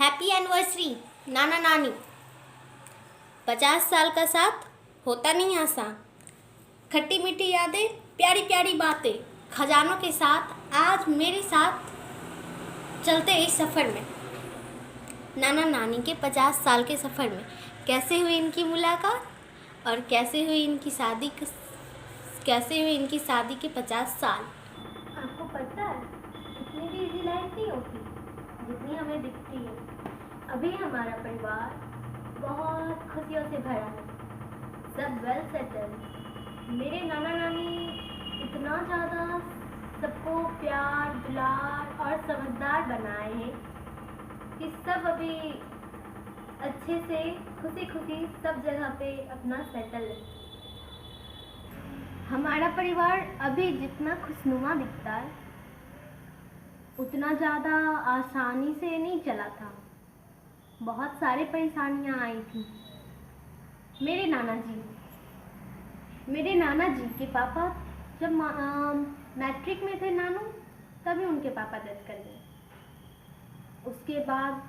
Happy anniversary नाना नानी। 50 साल का साथ होता नहीं आसान। खट्टी मीठी यादें, प्यारी प्यारी बातें, खजानों के साथ आज मेरे साथ चलते इस सफ़र में। नाना नानी के 50 साल के सफ़र में कैसे हुई इनकी मुलाकात और कैसे हुई इनकी शादी के 50 साल। आपको पता है इतनी भी इजी लाइफ नहीं होती जितनी हमें दिखती है। अभी हमारा परिवार बहुत खुशियों से भरा है, सब वेल सेटल। मेरे नाना नानी इतना ज़्यादा सबको प्यार दुलार और समझदार बनाए हैं कि सब अभी अच्छे से खुशी खुशी सब जगह पे अपना सेटल है। हमारा परिवार अभी जितना खुशनुमा दिखता है उतना ज़्यादा आसानी से नहीं चला था। बहुत सारे परेशानियां आई थी। मेरे नाना जी के पापा जब मैट्रिक में थे नानू, तभी उनके पापा डेथ कर गए। उसके बाद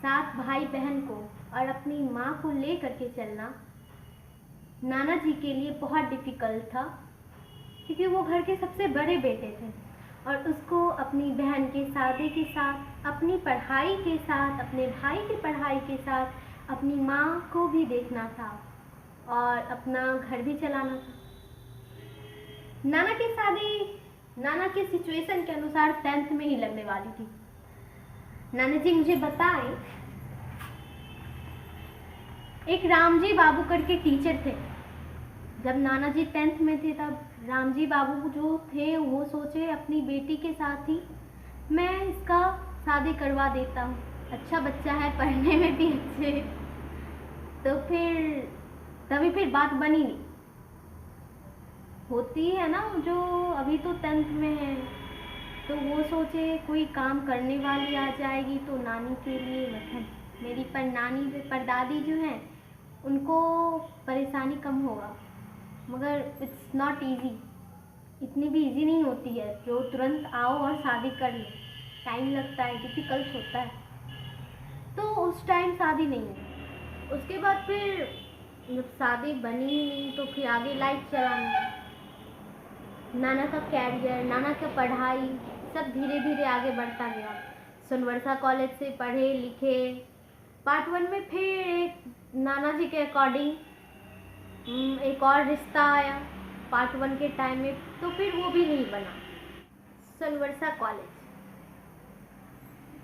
7 भाई बहन को और अपनी माँ को ले करके चलना नाना जी के लिए बहुत डिफ़िकल्ट था, क्योंकि वो घर के सबसे बड़े बेटे थे और उसको अपनी बहन के शादी के साथ, अपनी पढ़ाई के साथ, अपने भाई की पढ़ाई के साथ अपनी माँ को भी देखना था और अपना घर भी चलाना था। नाना की शादी नाना के सिचुएशन के अनुसार 10th में ही लगने वाली थी। नाना जी मुझे बताएं, एक रामजी बाबू करके टीचर थे। जब नाना जी 10th में थे तब रामजी बाबू जो थे वो सोचे अपनी बेटी के साथ ही मैं इसका शादी करवा देता हूँ, अच्छा बच्चा है, पढ़ने में भी अच्छे। तो फिर बात बनी नहीं। होती है ना, जो अभी तो 10th में है तो वो सोचे कोई काम करने वाली आ जाएगी तो नानी के लिए, मतलब मेरी परदादी जो हैं उनको परेशानी कम होगा। मगर इट्स नॉट ईजी, इतनी भी इजी नहीं होती है जो तुरंत आओ और शादी कर ले। टाइम लगता है, डिफ़िकल्ट होता है। तो उस टाइम शादी नहीं हुई। उसके बाद फिर जब शादी बनी ही नहीं तो फिर आगे लाइफ चलाना, नाना का कैरियर, नाना का पढ़ाई सब धीरे धीरे आगे बढ़ता गया। सोनवर्षा कॉलेज से पढ़े लिखे। पार्ट 1 में फिर एक नाना जी के अकॉर्डिंग एक और रिश्ता आया पार्ट 1 के टाइम में, तो फिर वो भी नहीं बना। सोनवर्षा कॉलेज,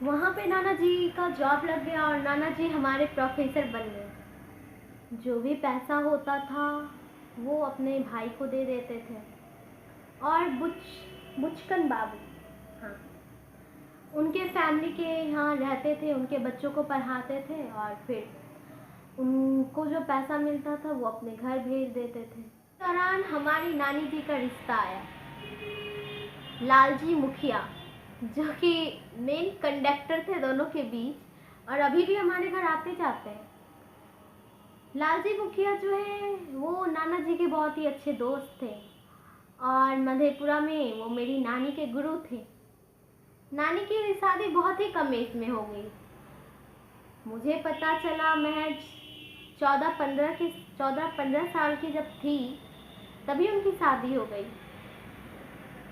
वहाँ पे नाना जी का जॉब लग गया और नाना जी हमारे प्रोफेसर बन गए। जो भी पैसा होता था वो अपने भाई को दे देते थे। और बुचकन बाबू, हाँ, उनके फैमिली के यहाँ रहते थे, उनके बच्चों को पढ़ाते थे और फिर उनको जो पैसा मिलता था वो अपने घर भेज देते थे। इस दौरान हमारी नानी जी का रिश्ता आया, लालजी मुखिया, जो कि मेन कंडक्टर थे दोनों के बीच और अभी भी हमारे घर आते जाते हैं। लालजी मुखिया जो है वो नाना जी के बहुत ही अच्छे दोस्त थे और मधेपुरा में वो मेरी नानी के गुरु थे। नानी की शादी बहुत ही कम एज में हो गई। मुझे पता चला महज 14-15 साल की जब थी तभी उनकी शादी हो गई।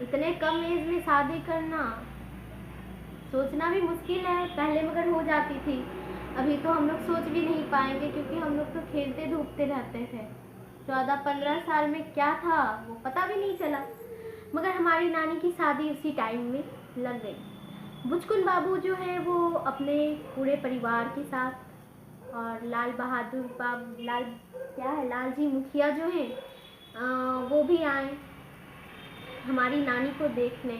इतने कम एज में शादी करना सोचना भी मुश्किल है, पहले मगर हो जाती थी। अभी तो हम लोग सोच भी नहीं पाएंगे क्योंकि हम लोग तो खेलते धूपते रहते थे। 14-15 साल में क्या था वो पता भी नहीं चला, मगर हमारी नानी की शादी उसी टाइम में लग गई। बुचकुन बाबू जो है वो अपने पूरे परिवार के साथ और लालजी मुखिया जो हैं वो भी आए हमारी नानी को देखने।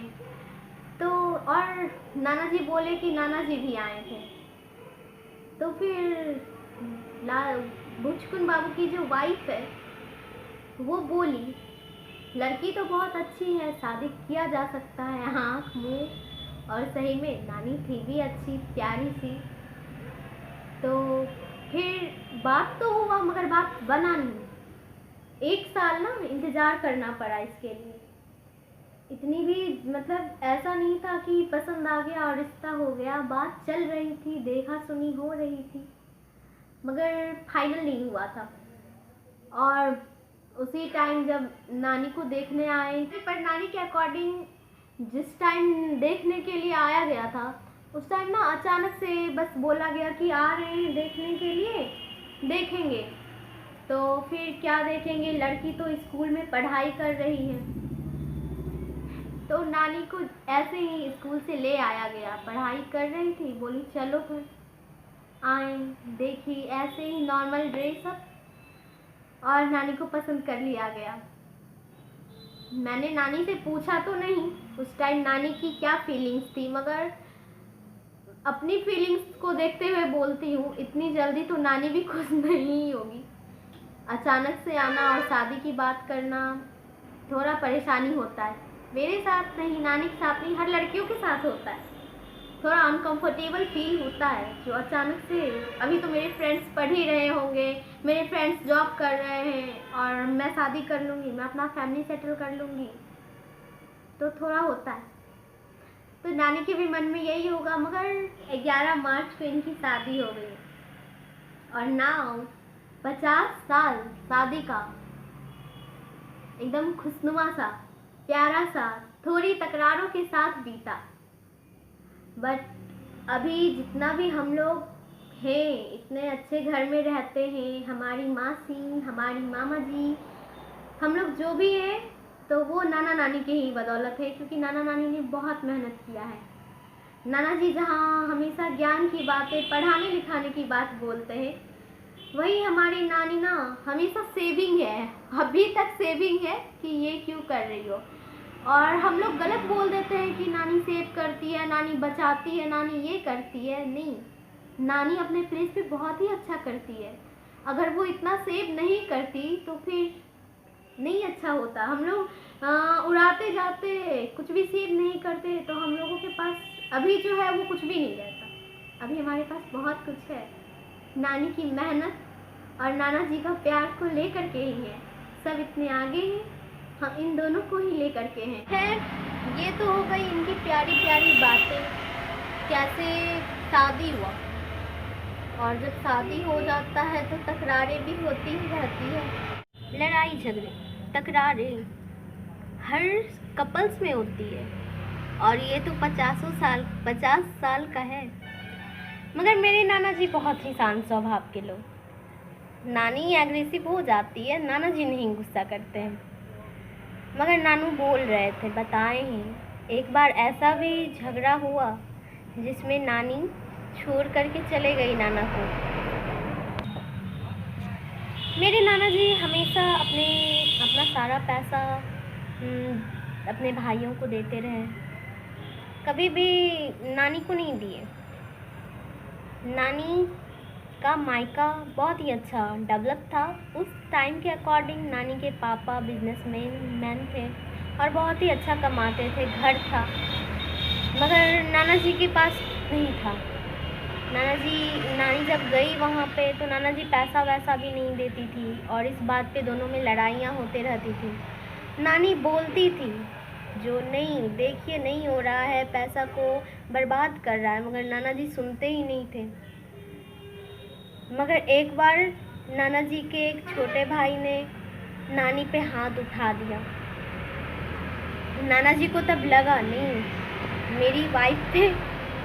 तो और नाना जी बोले कि नाना जी भी आए थे। तो फिर बुचकुन बाबू की जो वाइफ है वो बोली लड़की तो बहुत अच्छी है, शादी किया जा सकता है, आँख मुँह, और सही में नानी थी भी अच्छी प्यारी सी। तो फिर बात तो हुआ मगर बात बना नहीं। 1 साल ना इंतज़ार करना पड़ा इसके लिए। इतनी भी मतलब ऐसा नहीं था कि पसंद आ गया और रिश्ता हो गया, बात चल रही थी, देखा सुनी हो रही थी, मगर फाइनल नहीं हुआ था। और उसी टाइम जब नानी को देखने आए, पर नानी के अकॉर्डिंग जिस टाइम देखने के लिए आया गया था, उस टाइम ना अचानक से बस बोला गया कि आ रहे हैं देखने के लिए, देखेंगे। तो फिर क्या देखेंगे, लड़की तो स्कूल में पढ़ाई कर रही है, तो नानी को ऐसे ही स्कूल से ले आया गया, पढ़ाई कर रही थी, बोली चलो फिर आए, देखी, ऐसे ही नॉर्मल ड्रेसअप, और नानी को पसंद कर लिया गया। मैंने नानी से पूछा तो नहीं उस टाइम नानी की क्या फीलिंग्स थी, मगर अपनी फीलिंग्स को देखते हुए बोलती हूँ, इतनी जल्दी तो नानी भी खुश नहीं होगी। अचानक से आना और शादी की बात करना थोड़ा परेशानी होता है, मेरे साथ नहीं, नानी के साथ नहीं, हर लड़कियों के साथ होता है। थोड़ा अनकंफर्टेबल फील होता है जो अचानक से, अभी तो मेरे फ्रेंड्स पढ़ ही रहे होंगे, मेरे फ्रेंड्स जॉब कर रहे हैं और मैं शादी कर लूँगी, मैं अपना फैमिली सेटल कर लूँगी, तो थोड़ा होता है। तो नानी के भी मन में यही होगा, मगर 11 मार्च को इनकी शादी हो गई और नाउ 50 साल शादी का एकदम खुशनुमा सा, प्यारा सा, थोड़ी तकरारों के साथ बीता। बट अभी जितना भी हम लोग हैं, इतने अच्छे घर में रहते हैं, हमारी मासी, हमारी मामा जी, हम लोग जो भी हैं, तो वो नाना नानी के ही बदौलत है, क्योंकि नाना नानी ने बहुत मेहनत किया है। नाना जी जहाँ हमेशा ज्ञान की बातें, पढ़ाने लिखाने की बात बोलते हैं, वही हमारी नानी ना हमेशा सेविंग है, अभी तक सेविंग है कि ये क्यों कर रही हो। और हम लोग गलत बोल देते हैं कि नानी सेव करती है, नानी बचाती है, नानी ये करती है, नहीं, नानी अपने प्लेस पे बहुत ही अच्छा करती है। अगर वो इतना सेव नहीं करती तो फिर नहीं अच्छा होता। हम लोग उड़ाते जाते, कुछ भी सेव नहीं करते, तो हम लोगों के पास अभी जो है वो कुछ भी नहीं रहता। अभी हमारे पास बहुत कुछ है, नानी की मेहनत और नाना जी का प्यार को लेकर के ही है, सब इतने आगे हैं, हम इन दोनों को ही लेकर के हैं। खैर ये तो हो गई इनकी प्यारी प्यारी बातें, कैसे शादी हुआ, और जब शादी हो जाता है तो तकरारें भी होती ही रहती है, लड़ाई झगड़े तकरारें हर कपल्स में होती है। और ये तो 50 साल का है, मगर मेरे नाना जी बहुत ही शांत स्वभाव के लोग। नानी एग्रेसिव हो जाती है, नाना जी नहीं गुस्सा करते हैं, मगर नानू बोल रहे थे, बताए हैं, एक बार ऐसा भी झगड़ा हुआ जिसमें नानी छोड़ करके चले गई नाना को। मेरे नाना जी हमेशा अपना सारा पैसा अपने भाइयों को देते रहे, कभी भी नानी को नहीं दिए। नानी का मायका बहुत ही अच्छा डेवलप था उस टाइम के अकॉर्डिंग। नानी के पापा बिजनेसमैन थे और बहुत ही अच्छा कमाते थे, घर था, मगर नाना जी के पास नहीं था। नानी जब गई वहाँ पे तो नाना जी पैसा वैसा भी नहीं देती थी, और इस बात पे दोनों में लड़ाइयाँ होते रहती थी। नानी बोलती थी जो नहीं, देखिए नहीं हो रहा है, पैसा को बर्बाद कर रहा है, मगर नाना जी सुनते ही नहीं थे। मगर एक बार नाना जी के एक छोटे भाई ने नानी पे हाथ उठा दिया। नाना जी को तब लगा, नहीं, मेरी वाइफ पे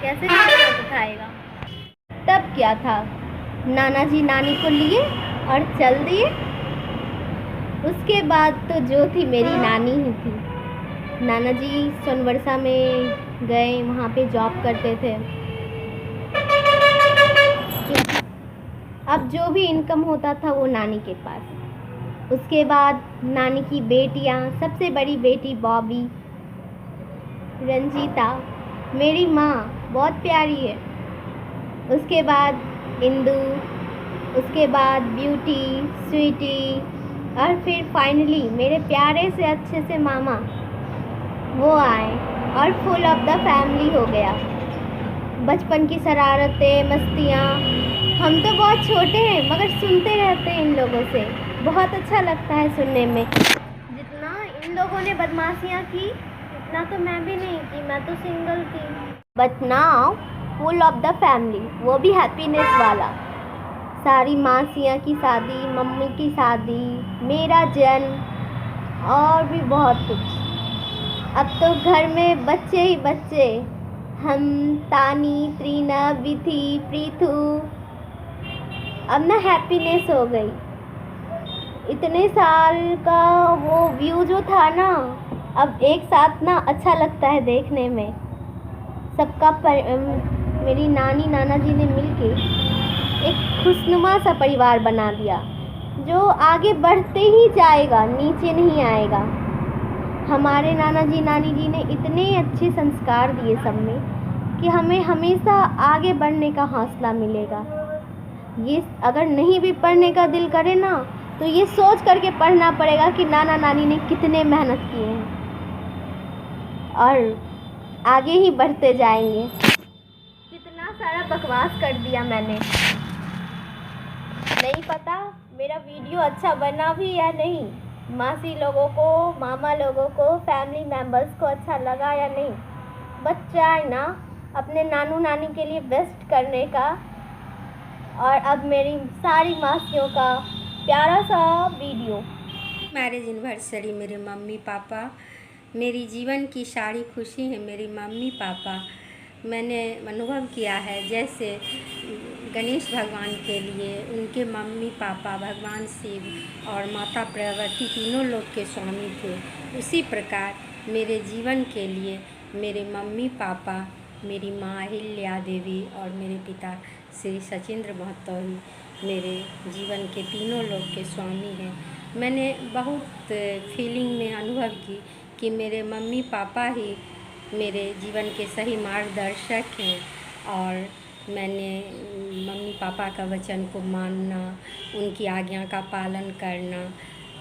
कैसे हाथ उठाएगा। तब क्या था, नाना जी नानी को लिए और चल दिए। उसके बाद तो जो थी मेरी नानी ही थी। नाना जी सोनवर्षा में गए, वहाँ पे जॉब करते थे। अब जो भी इनकम होता था वो नानी के पास। उसके बाद नानी की बेटियाँ, सबसे बड़ी बेटी बॉबी, रंजीता, मेरी माँ बहुत प्यारी है, उसके बाद इंदू, उसके बाद ब्यूटी, स्वीटी, और फिर फाइनली मेरे प्यारे से अच्छे से मामा वो आए और फुल ऑफ द फैमिली हो गया। बचपन की शरारतें, मस्तियाँ, हम तो बहुत छोटे हैं मगर सुनते रहते हैं इन लोगों से, बहुत अच्छा लगता है सुनने में। जितना इन लोगों ने बदमाशियाँ की इतना तो मैं भी नहीं थी, मैं तो सिंगल थी। But now full of the family, वो भी हैप्पीनेस वाला। सारी मासियाँ की शादी, मम्मी की शादी, मेरा जन्म और भी बहुत कुछ। अब तो घर में बच्चे ही बच्चे, हम, तानी, त्रीना, विथी, प्रीथू। अब ना हैप्पीनेस हो गई। इतने साल का वो व्यू जो था ना, अब एक साथ ना अच्छा लगता है देखने में। सबका मेरी नानी नाना जी ने मिलके एक खुशनुमा सा परिवार बना दिया, जो आगे बढ़ते ही जाएगा, नीचे नहीं आएगा। हमारे नाना जी नानी जी ने इतने अच्छे संस्कार दिए सब में कि हमें हमेशा आगे बढ़ने का हौसला मिलेगा। ये अगर नहीं भी पढ़ने का दिल करे ना, तो ये सोच करके पढ़ना पड़ेगा कि नाना नानी ने कितने मेहनत किए हैं, और आगे ही बढ़ते जाएंगे। कितना सारा बकवास कर दिया मैंने, नहीं पता मेरा वीडियो अच्छा बना भी या नहीं, मासी लोगों को, मामा लोगों को, फैमिली मेम्बर्स को अच्छा लगा या नहीं। बस ट्राई ना अपने नानू नानी के लिए बेस्ट करने का। और अब मेरी सारी मासियों का प्यारा सा वीडियो। मैरिज एनिवर्सरी मेरे मम्मी पापा, मेरी जीवन की सारी खुशी है मेरी मम्मी पापा। मैंने अनुभव किया है जैसे गणेश भगवान के लिए उनके मम्मी पापा भगवान शिव और माता पार्वती तीनों लोग के स्वामी थे, उसी प्रकार मेरे जीवन के लिए मेरे मम्मी पापा, मेरी माँ अहिल्या देवी और मेरे पिता श्री सचिंद्र महतो ही मेरे जीवन के तीनों लोग के स्वामी हैं। मैंने बहुत फीलिंग में अनुभव की कि मेरे मम्मी पापा ही मेरे जीवन के सही मार्गदर्शक हैं, और मैंने मम्मी पापा का वचन को मानना, उनकी आज्ञा का पालन करना,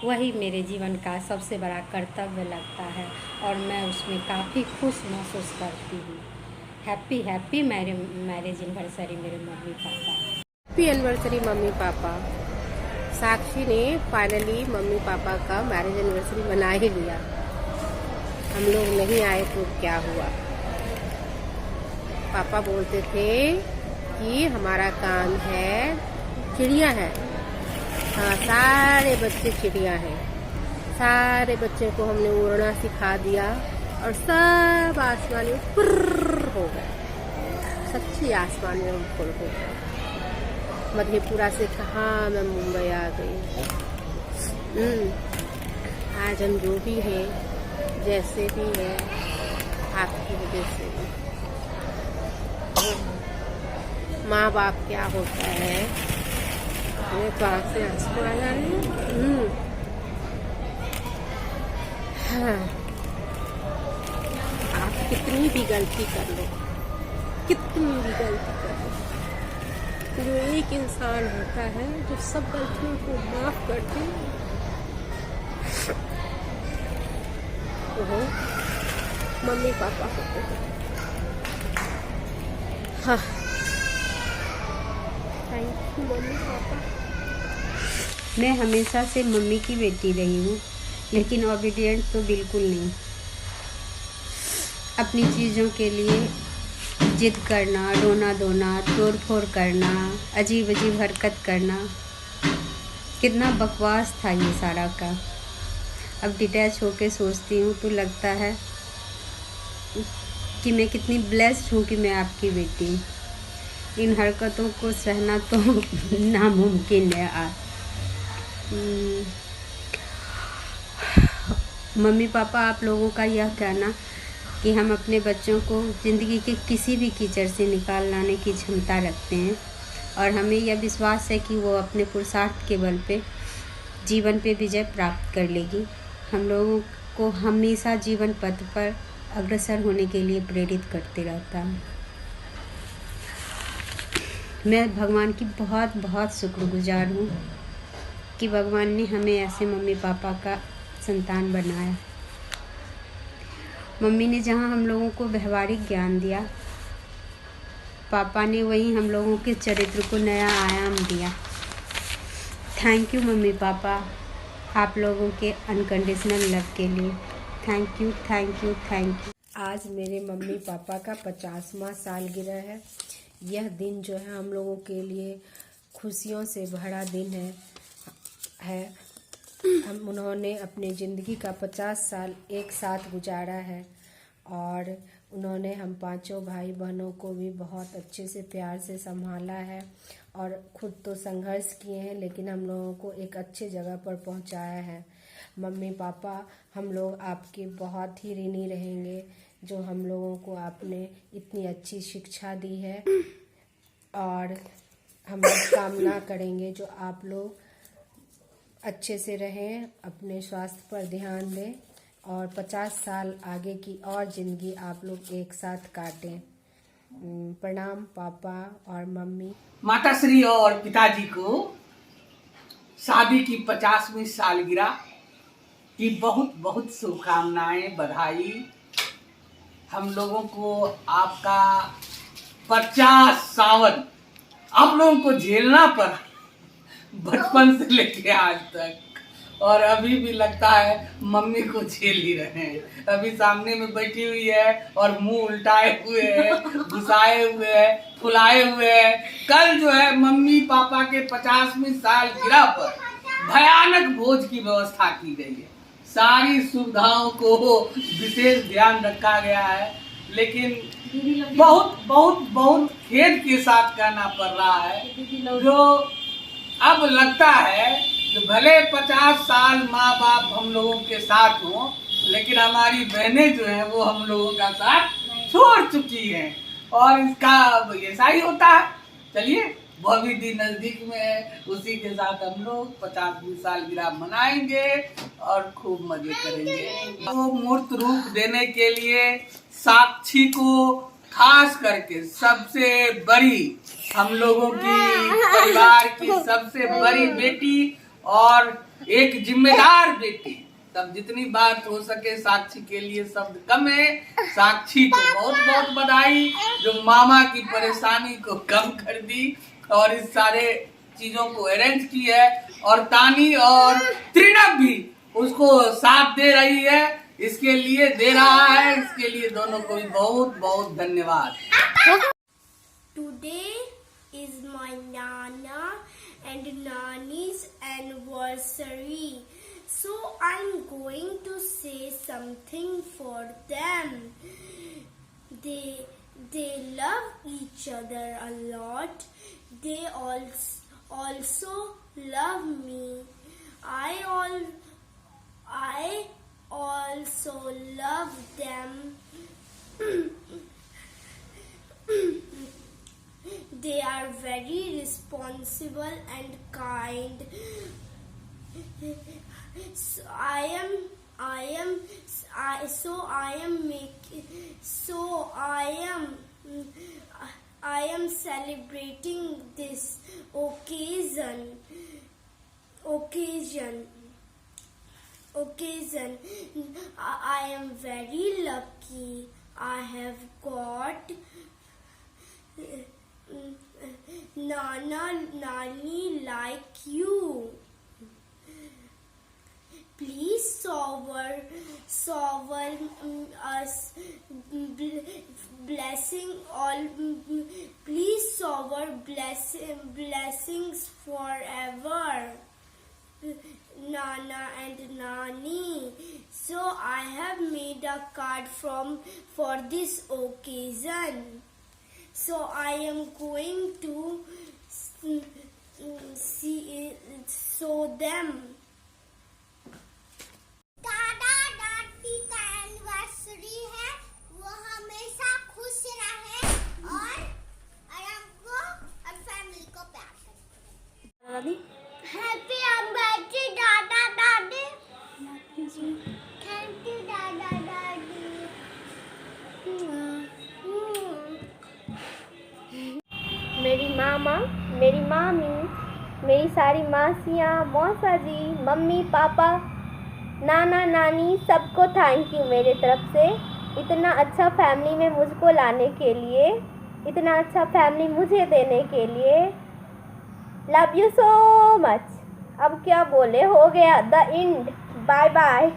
वही मेरे जीवन का सबसे बड़ा कर्तव्य लगता है, और मैं उसमें काफ़ी खुश महसूस करती हूँ। हैप्पी हैप्पी मैरिज एनिवर्सरी मेरे mummy papa. Happy anniversary mummy papa. Sakshi ने फाइनली मम्मी पापा का मैरिज एनिवर्सरी बना ही लिया। हम लोग नहीं आए तो क्या हुआ। पापा बोलते थे कि हमारा काम है, चिड़िया है। हाँ, सारे बच्चे चिड़िया हैं। सारे बच्चों को हमने उड़ना सिखा दिया और सब आसमान में पुर्र हो गए। सच्ची आसमान में हम फुल हो गए। मधेपुरा से कहाँ मैं मुंबई आ गई। आज हम जो भी हैं, जैसे भी हैं, आपकी वजह से। माँ बाप क्या होता है, मेरे तो आँख से आंसू आ जा रही है। हाँ, आप कितनी भी गलती कर लो, कितनी भी गलती कर लो, जो एक इंसान होता है जो सब गलतियों को माफ कर दे, वो मम्मी पापा होते हैं। हाँ, थैंक यू मम्मी पापा। मैं हमेशा से मम्मी की बेटी रही हूँ, लेकिन ओबीडियंट तो बिल्कुल नहीं। अपनी चीज़ों के लिए जिद करना, रोना धोना, तोड़ फोड़ करना, अजीब अजीब हरकत करना, कितना बकवास था ये सारा का। अब डिटैच होके सोचती हूँ तो लगता है कि मैं कितनी ब्लेस्ड हूँ कि मैं आपकी बेटी। इन हरकतों को सहना तो नामुमकिन है आज। मम्मी पापा, आप लोगों का यह कहना कि हम अपने बच्चों को ज़िंदगी के किसी भी कीचड़ से निकाल लाने की क्षमता रखते हैं, और हमें यह विश्वास है कि वो अपने पुरुषार्थ के बल पे जीवन पे विजय प्राप्त कर लेगी। हम लोगों को हमेशा जीवन पथ पर अग्रसर होने के लिए प्रेरित करते रहता है। मैं भगवान की बहुत बहुत शुक्रगुजार हूँ कि भगवान ने हमें ऐसे मम्मी पापा का संतान बनाया। मम्मी ने जहाँ हम लोगों को व्यवहारिक ज्ञान दिया, पापा ने वहीं हम लोगों के चरित्र को नया आयाम दिया। थैंक यू मम्मी पापा, आप लोगों के अनकंडीशनल लव के लिए। Thank you, thank you, thank you. आज मेरे मम्मी पापा का 50वां सालगिरह है। यह दिन जो है हम लोगों के लिए खुशियों से भरा दिन है। उन्होंने अपनी ज़िंदगी का 50 साल एक साथ गुजारा है और उन्होंने हम पांचों भाई बहनों को भी बहुत अच्छे से प्यार से संभाला है और खुद तो संघर्ष किए हैं, लेकिन हम लोगों को एक अच्छे जगह पर पहुंचाया है। मम्मी पापा, हम लोग आपके बहुत ही ऋणी रहेंगे जो हम लोगों को आपने इतनी अच्छी शिक्षा दी है, और हम लोग कामना करेंगे जो आप लोग अच्छे से रहें, अपने स्वास्थ्य पर ध्यान दें और 50 साल आगे की और ज़िंदगी आप लोग एक साथ काटें। प्रणाम पापा और मम्मी। माताश्री और पिताजी को शादी की 50वीं सालगिरह की बहुत बहुत शुभकामनाएं, बधाई। हम लोगों को आपका 50 सावन आप लोगों को झेलना पड़ा, बचपन से लेके आज तक, और अभी भी लगता है मम्मी को झेल ही रहे हैं। अभी सामने में बैठी हुई है और मुंह उल्टाए हुए है, घुसाए हुए है, फुलाए हुए है। कल जो है मम्मी पापा के 50वीं सालगिरह पर भयानक भोज की व्यवस्था की गई है। सारी सुविधाओं को विशेष ध्यान रखा गया है, लेकिन बहुत बहुत बहुत खेद के साथ कहना पड़ रहा है, जो अब लगता है कि भले 50 साल माँ बाप हम लोगों के साथ हों, लेकिन हमारी बहनें जो हैं वो हम लोगों का साथ छोड़ चुकी हैं, और इसका ऐसा ही होता है। चलिए, भविष्य नजदीक में है, उसी के साथ हम लोग 50वीं सालगिरह मनाएंगे और खूब मजे करेंगे। वो मूर्त रूप देने के लिए साक्षी को खास करके सबसे बड़ी, हम लोगों की परिवार की सबसे बड़ी बेटी और एक जिम्मेदार बेटी, तब जितनी बात हो सके साक्षी के लिए शब्द कम है। साक्षी को बहुत बहुत बधाई जो मामा की परेशानी को कम कर दी और इस सारे चीजों को अरेंज की है, और तानी और त्रिनव भी उसको साथ दे रही है, इसके लिए दे रहा है, इसके लिए दोनों को भी बहुत बहुत धन्यवाद। Today is my Nana and Nani's anniversary, so I'm going to say something for them. They love each other a lot. They also love me. I also love them. They are very responsible and kind. So I am celebrating this occasion. I am very lucky. I have got Nani like you. Please shower us blessing all. Please shower blessings forever, Nana and Nani. So I have made a card for this occasion. So I am going to show them. दादा दादी का anniversary है, वो हमेशा खुश रहे और हमको और फैमिली को प्यार करें। हैप्पी एनिवर्सरी दादा दादी। थैंक यू दादा दादी। मेरी मामा, मेरी मामी, मेरी सारी मासियाँ, मौसा जी, मम्मी पापा, नाना नानी, सबको थैंक यू मेरे तरफ से, इतना अच्छा फैमिली में मुझको लाने के लिए, इतना अच्छा फैमिली मुझे देने के लिए। Love you so much. अब क्या बोले, हो गया द एंड। Bye bye.